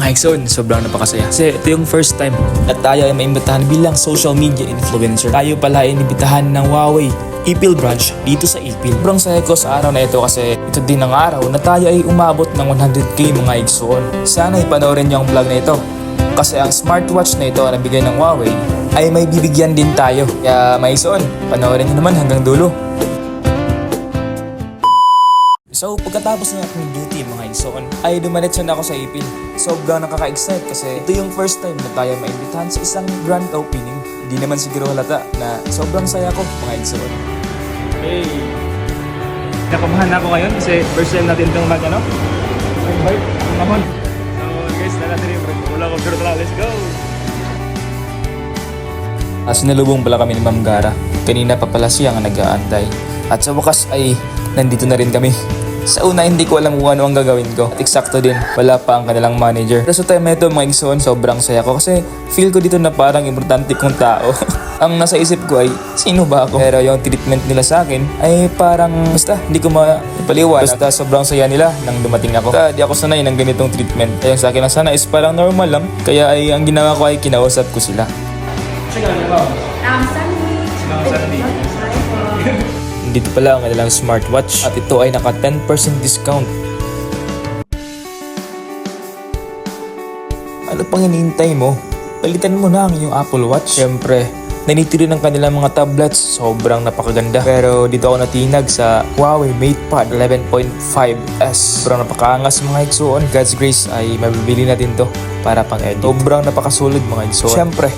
Mga Exon, sobrang napakasaya. Kasi ito yung first time na tayo ay maimbitahan bilang social media influencer. Tayo pala ay inibitahan ng Huawei Ipil branch dito sa Ipil. Sobrang saya ko sa araw na ito kasi ito din ang araw na tayo ay umabot ng 100k mga Exon. Sana ipanoorin niyo ang vlog na ito. Kasi ang smartwatch na ito na bigay ng Huawei ay may bibigyan din tayo. Kaya mga Exon, panoorin niyo naman hanggang dulo. So pagkatapos ng aking duty mga Exon, ay dumanetso na ako sa Ipil. Sobrang nakaka-excite kasi ito yung first time na tayo maimbitahan sa isang grand opening. Hindi naman siguro halata na sobrang saya ko mga Exon. Hey! Nakabahan ako ngayon kasi first time natin itong mag-invite. Mahon. So guys, na natin yung wala ko pero tara, let's go! Sinalubong pala kami ni Ma'am Gara. Kanina pa pala siya ang nag-aantay. At sa wakas ay nandito na rin kami. Sa una hindi ko alam kung ano ang gagawin ko. At eksakto din, wala pa ang kanilang manager. Pero sa time na ito mga Exon, sobrang saya ko kasi feel ko dito na parang importante kong tao. Ang nasa isip ko ay, sino ba ako? Pero yung treatment nila sa akin ay parang basta hindi ko mapaliwanag. Basta sobrang saya nila nang dumating ako. Kaya di ako sanay ng ganitong treatment. Kaya sa akin na sana is parang normal lang. Kaya ay ang ginawa ko ay kinausap ko sila. Sige ba? Sunday. Dito pala ang kanilang smartwatch at ito ay naka 10% discount. Ano pang hinihintay mo? Palitan mo na ang iyong Apple Watch. Siyempre, nanito rin ang kanilang mga tablets. Sobrang napakaganda. Pero dito ako natinag sa Huawei MatePad 11.5S. Sobrang napakaangas mga Exon. God's grace ay mabibili natin to para pang edit. Sobrang napakasulit mga Exon. Siyempre,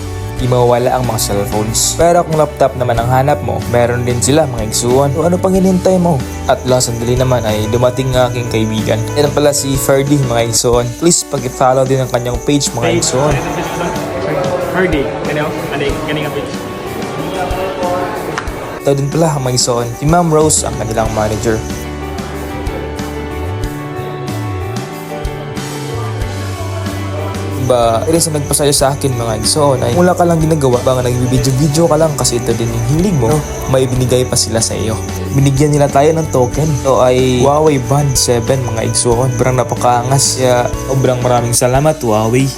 di mawawala ang mga cellphones. Pero kung laptop naman ang hanap mo, meron din sila mga Exon. So ano pang hinintay mo? At last sandali naman ay dumating ang aking kaibigan. Yan pala si Ferdy mga Exon. Please pag-follow din ang kanyang page mga Exon. Ferdy, ano ang page? Ito din pala mga Exon. Si Ma'am Rose ang kanilang manager. Ba, rin sa nagpasaya sa akin mga Exon ay mula ka lang ginagawa ba nga nagbibideo-video ka lang kasi ito din yung hiling mo, may binigay pa sila sa iyo. Binigyan nila tayo ng token. Ito ay Huawei Band 7 mga Exon. Sobrang napakaangas. Kaya sobrang maraming salamat Huawei.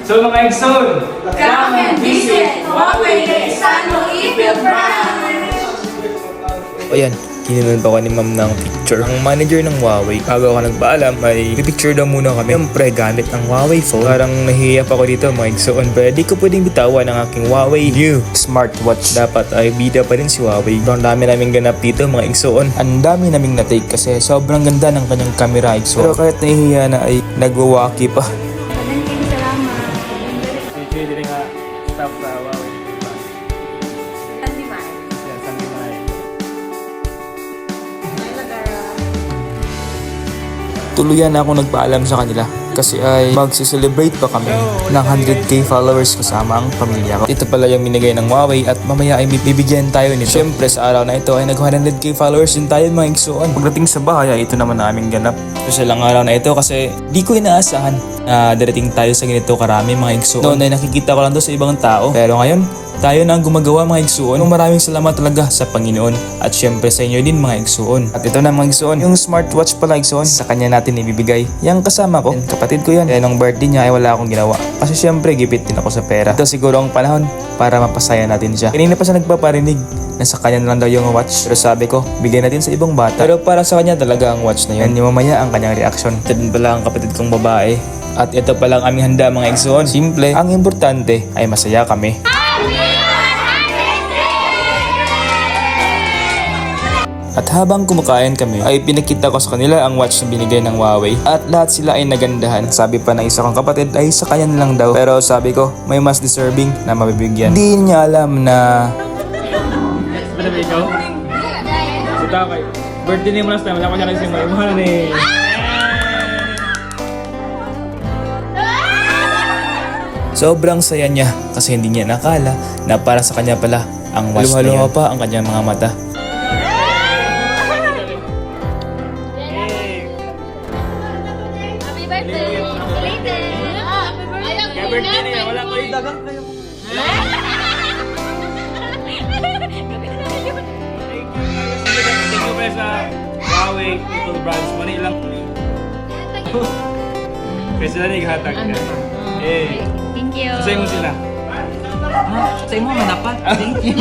So mga Exon, Come and visit Huawei Exano Ipil branch! O yan, kinilan pa ko ni ma'am ng picture. Ang manager ng Huawei, bago ako nagpaalam ay pipicture daw muna kami. Siyempre, gamit ang Huawei phone. Parang nahihiya pa ko dito mga Exon. Pero di ko pwedeng bitawan ang aking Huawei new smartwatch. Dapat ay bida pa rin si Huawei. Ang dami naming ganap dito mga Exon. Ang dami naming na-take kasi sobrang ganda ng kanyang camera Exon. Pero kahit nahihiya na ay nagwawaki pa. Maraming salamat. pwede rin nga staff sa Huawei. Sunday man. Yan, Sunday night. Tuluyan na ako nagpaalam sa kanila kasi ay magsi-celebrate pa kami ng 100k followers kasama ang pamilya ko. Ito pala yung binigay ng Huawei at mamaya ay bibigyan tayo nito. Siyempre sa araw na ito ay nag 100k followers din tayo mga Exon. Pagdating sa bahay ay ito naman aming ganap. Special lang araw na ito kasi di ko inaasahan na darating tayo sa ganito karami mga Exon. Noon ay nakikita ko lang to sa ibang tao pero ngayon tayo na ang gumagawa mga Exon. Maraming salamat talaga sa Panginoon at syempre sa inyo din mga Exon. At ito na mga Exon, yung smartwatch pala Exon, sa kanya natin ibibigay. Yang kasama ko, kapatid ko yan. Kaya nung birthday niya ay wala akong ginawa. Kasi syempre gipit din ako sa pera. Ito siguro ang panahon para mapasaya natin siya. Kanina pa siya nagpaparinig na sa kanya na lang daw yung watch. Pero sabi ko, bigyan natin sa ibang bata. Pero para sa kanya talaga ang watch na yun. Yan yung mamaya ang kanyang reaction. Ito din pala ang kapatid kong babae. At ito pala ang aming handa mga Exon. Simple, ang importante ay masaya kami. At habang kumakain kami, ay pinakita ko sa kanila ang watch na binigay ng Huawei. At lahat sila ay nagandahan. Sabi pa ng isa kong kapatid ay sa kanya na lang daw. Pero sabi ko, may mas deserving na mabibigyan. Hindi niya alam na... Ano ba ikaw? Si Takay. Birthday niya mo last time. Wala ko siya kasi may mahal ni... Sobrang saya niya kasi hindi niya nakala na para sa kanya pala ang watch na yun. Luha-luha pa ang kanyang mga mata. Happy birthday! Belated! Happy birthday! Kaya birthday niya. Wala ko yung dagang kayo. Thank you sa Huawei Ipil branch. Mani lang. Kaya sila naghatag ka. Eh, Thank you. sasay mo sila. Sa imo man dapat. Thank you.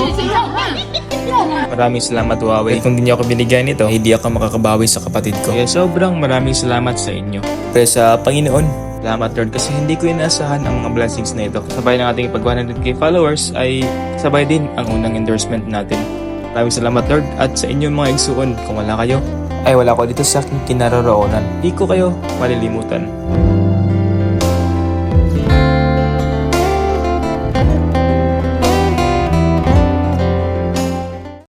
Maraming salamat, Huawei. Kung di niyo ako binigyan nito, hindi ako makakabawi sa kapatid ko. Kaya sobrang maraming salamat sa inyo. Pero sa Panginoon, salamat Lord kasi hindi ko inaasahan ang mga blessings na ito. Sabay ng ating pag 100k followers ay sabay din ang unang endorsement natin. Maraming salamat Lord at sa inyong mga igsuon. Kung wala kayo, ay wala ko dito sa aking kinaroroonan. Hindi ko kayo malilimutan.